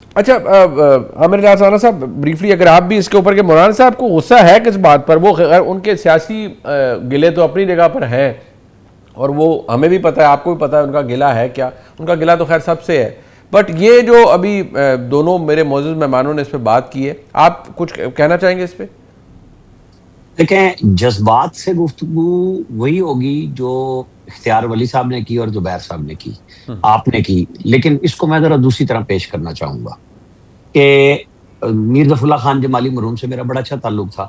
اچھا عامر رانا صاحب بریفلی اگر آپ بھی اس کے اوپر کہ مولانا صاحب کو غصہ ہے کس بات پر؟ وہ خیر ان کے سیاسی گلے تو اپنی جگہ پر ہیں اور وہ ہمیں بھی پتہ ہے، آپ کو بھی پتہ ہے ان کا گلہ ہے کیا. ان کا گلہ تو خیر سب سے ہے، بٹ یہ جو ابھی دونوں میرے معزز مہمانوں نے اس پہ بات کی ہے، آپ کچھ کہنا چاہیں گے اس پہ؟ دیکھیں، جذبات سے گفتگو وہی ہوگی جو اختیار ولی صاحب نے کی اور زبیر صاحب نے کی، آپ نے کی. لیکن اس کو میں ذرا دوسری طرح پیش کرنا چاہوں گا کہ میر ظفر اللہ خان جمالی مرحوم سے میرا بڑا اچھا تعلق تھا،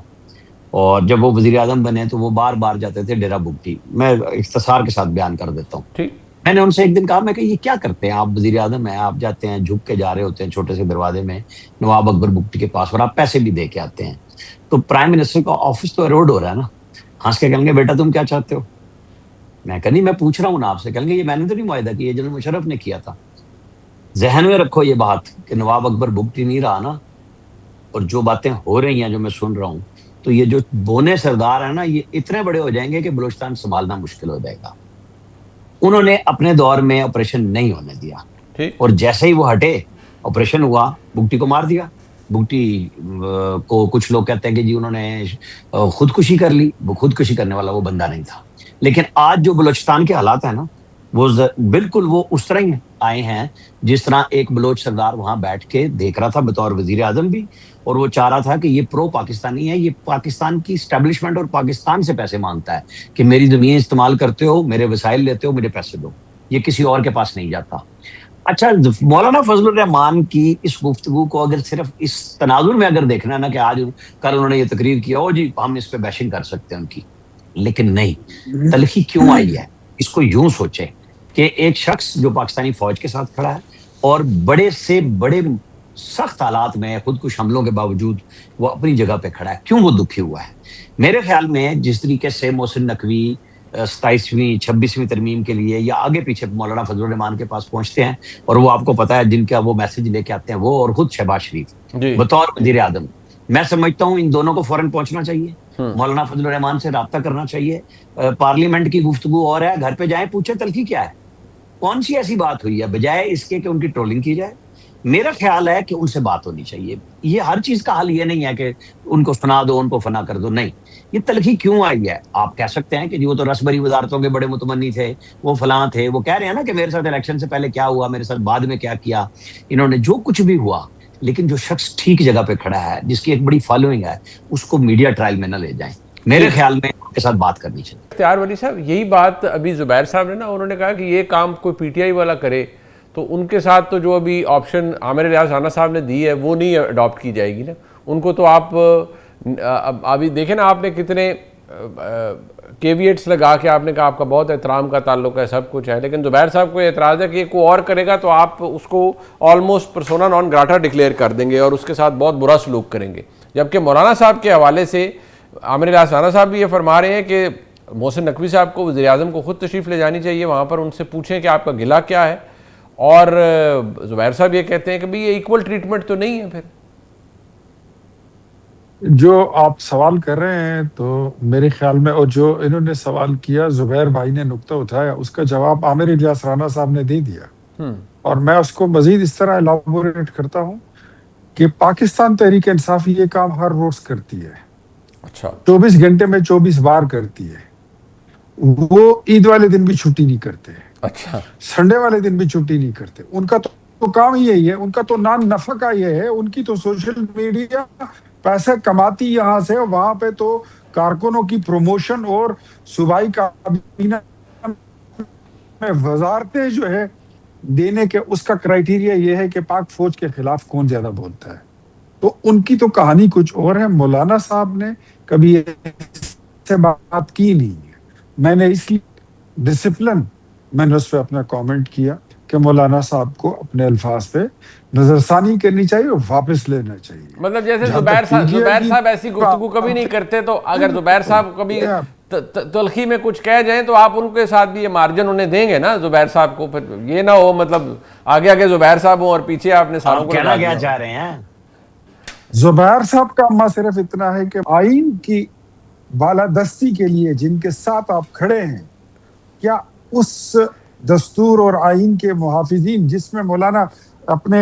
اور جب وہ وزیر اعظم بنے تو وہ بار بار جاتے تھے ڈیرا بگٹی. میں اختصار کے ساتھ بیان کر دیتا ہوں. ٹھیک. میں نے ان سے ایک دن کہا، میں کہ یہ کیا کرتے ہیں آپ؟ وزیر اعظم ہیں، آپ جاتے ہیں جھک کے جا رہے ہوتے ہیں چھوٹے سے دروازے میں نواب اکبر بگٹی کے پاس، اور آپ پیسے بھی دے کے آتے ہیں، تو پرائم منسٹر کا آفس تو ایروڈ ہو رہا ہے نا. ہنس کے کہیں گے بیٹا تم کیا چاہتے ہو؟ میں کہا نہیں، میں پوچھ رہا ہوں نا آپ سے. کہیں گے یہ میں نے تو نہیں معاہدہ کیا، یہ جنرل مشرف نے کیا تھا. ذہن میں رکھو یہ بات کہ نواب اکبر بگٹی نہیں رہا نا، اور جو باتیں ہو رہی ہیں جو میں سن رہا ہوں، تو یہ جو بونے سردار ہیں نا، یہ اتنے بڑے ہو جائیں گے کہ بلوچستان سنبھالنا مشکل ہو جائے گا. انہوں نے اپنے دور میں آپریشن نہیں ہونے دیا، ٹھیک. اور جیسے ہی وہ ہٹے آپریشن ہوا، بگٹی کو مار دیا. بگٹی کو کچھ لوگ کہتے ہیں کہ جی انہوں نے خودکشی کر لی. وہ خودکشی کرنے والا وہ بندہ نہیں تھا. لیکن آج جو بلوچستان کے حالات ہیں نا، وہ بالکل وہ اس طرح ہی آئے ہیں جس طرح ایک بلوچ سردار وہاں بیٹھ کے دیکھ رہا تھا بطور وزیر اعظم بھی، اور وہ چاہ رہا تھا کہ یہ پرو پاکستانی ہے، یہ پاکستان کی اسٹیبلشمنٹ اور پاکستان سے پیسے مانگتا ہے کہ میری زمین استعمال کرتے ہو، میرے وسائل لیتے ہو، مجھے پیسے دو. یہ کسی اور کے پاس نہیں جاتا. اچھا، مولانا فضل الرحمان کی اس گفتگو کو اگر صرف اس تناظر میں اگر دیکھنا ہے نا کہ آج کل انہوں نے یہ تقریر کیا ہو جی ہم اس پہ بیشنگ کر سکتے ہیں ان کی، لیکن نہیں. تلخی کیوں آئی ہے؟ اس کو یوں سوچیں کہ ایک شخص جو پاکستانی فوج کے ساتھ کھڑا ہے اور بڑے سے بڑے سخت حالات میں خودکش حملوں کے باوجود وہ اپنی جگہ پہ کھڑا ہے، کیوں وہ دکھی ہوا ہے؟ میرے خیال میں جس طریقے سے محسن نقوی 27ویں 26ویں ترمیم کے لیے یا آگے پیچھے مولانا فضل الرحمان کے پاس پہنچتے ہیں، اور وہ آپ کو پتا ہے جن کا وہ میسج لے کے آتے ہیں، وہ اور خود شہباز شریف جی. بطور وزیر اعظم، میں سمجھتا ہوں ان دونوں کو فوراً پہنچنا چاہیے، مولانا فضل الرحمان سے رابطہ کرنا چاہیے. پارلیمنٹ کی گفتگو اور ہے، گھر پہ جائیں پوچھیں تلخی کیا ہے، کون سی ایسی بات ہوئی ہے، بجائے اس کے کہ ان کی ٹرولنگ کی جائے. میرا خیال ہے کہ ان سے بات ہونی چاہیے. یہ ہر چیز کا حل یہ نہیں ہے کہ ان کو سنا دو، ان کو فنا کر دو، نہیں. یہ تلخی کیوں آئی ہے؟ آپ کہہ سکتے ہیں کہ جی وہ تو رسبری وزارتوں کے بڑے متمنی تھے، وہ فلاں تھے، وہ کہہ رہے ہیں نا کہ میرے ساتھ الیکشن سے پہلے کیا ہوا، میرے ساتھ بعد میں کیا کیا. انہوں نے جو کچھ بھی ہوا، لیکن جو شخص ٹھیک جگہ پہ کھڑا ہے، جس کی ایک بڑی فالوئنگ ہے، اس کو میڈیا ٹرائل میں نہ لے جائیں. میرے خیال میں ان کے ساتھ بات کرنی چاہیے. اختیار ولی صاحب یہی بات ابھی زبیر صاحب نے نا، انہوں نے کہا کہ یہ کام کوئی پی ٹی آئی والا کرے تو ان کے ساتھ تو جو ابھی آپشن عامر ریاض رانا صاحب نے دی ہے وہ نہیں اڈاپٹ کی جائے گی نا. ان کو تو آپ ابھی دیکھیں نا، آپ نے کتنے کیویٹس لگا کے آپ نے کہا آپ کا بہت احترام کا تعلق ہے، سب کچھ ہے، لیکن زبیر صاحب کو اعتراض ہے کہ یہ کوئی اور کرے گا تو آپ اس کو آلموسٹ پرسونا نان گراٹا ڈکلیئر کر دیں گے اور اس کے ساتھ بہت برا سلوک کریں گے. جبکہ مولانا صاحب کے حوالے سے عامر ریاض رانا صاحب بھی یہ فرما رہے ہیں کہ محسن نقوی صاحب کو وزیر اعظم کو خود تشریف لے جانی چاہیے، وہاں پر ان سے پوچھیں کہ آپ کا گلہ کیا ہے. اور زبیر صاحب یہ کہتے ہیں کہ بھئی یہ ایکول ٹریٹمنٹ تو نہیں ہے. پھر جو آپ سوال کر رہے ہیں تو میرے خیال میں، اور جو انہوں نے سوال کیا زبیر بھائی نے نقطہ اٹھایا، اس کا جواب عامر الیاس رانا صاحب نے دے دیا. اور میں اس کو مزید اس طرح ایلابوریٹ کرتا ہوں کہ پاکستان تحریک انصاف یہ کام ہر روز کرتی ہے، اچھا 24 گھنٹے میں 24 بار کرتی ہے. وہ عید والے دن بھی چھٹی نہیں کرتے، اچھا سنڈے والے دن بھی چھٹی نہیں کرتے. ان کا تو کام یہی ہے، ان کا تو نان نفع کا یہ ہے. ان کی تو سوشل میڈیا پیسے کماتی یہاں سے، وہاں پہ تو کارکنوں کی پروموشن اور صوبائی کابینہ میں وزارتیں جو ہے دینے کے، اس کا کرائیٹیریا یہ ہے کہ پاک فوج کے خلاف کون زیادہ بولتا ہے. تو ان کی تو کہانی کچھ اور ہے. مولانا صاحب نے کبھی ایسے بات کی نہیں ہے. میں نے اس لیے ڈسپلن میں نے اس پہ اپنا کامنٹ کیا کہ مولانا صاحب کو اپنے الفاظ پہ نظر ثانی کرنی چاہیے اور واپس لینا چاہیے. مطلب جیسے جہاں زبیر تک پی ٹی آئی کی صاحب ایسی گفتگو کبھی نہیں کرتے، تو اگر زبیر صاحب کبھی تلخی میں کچھ کہہ جائیں تو آپ ان کے ساتھ بھی یہ مارجن انہیں دیں گے نا زبیر صاحب کو. پھر یہ نہ ہو مطلب آگے آگے زبیر صاحب ہوں اور پیچھے آپ نے ساروں آپ کو کہنا لگا کیا دیا. چاہ رہے ہیں؟ زبیر صاحب کا اما صرف اتنا ہے کہ آئین کی بالادستی کے لیے جن کے ساتھ آپ کھڑے ہیں، کیا اس دستور اور آئین کے محافظین جس میں مولانا اپنے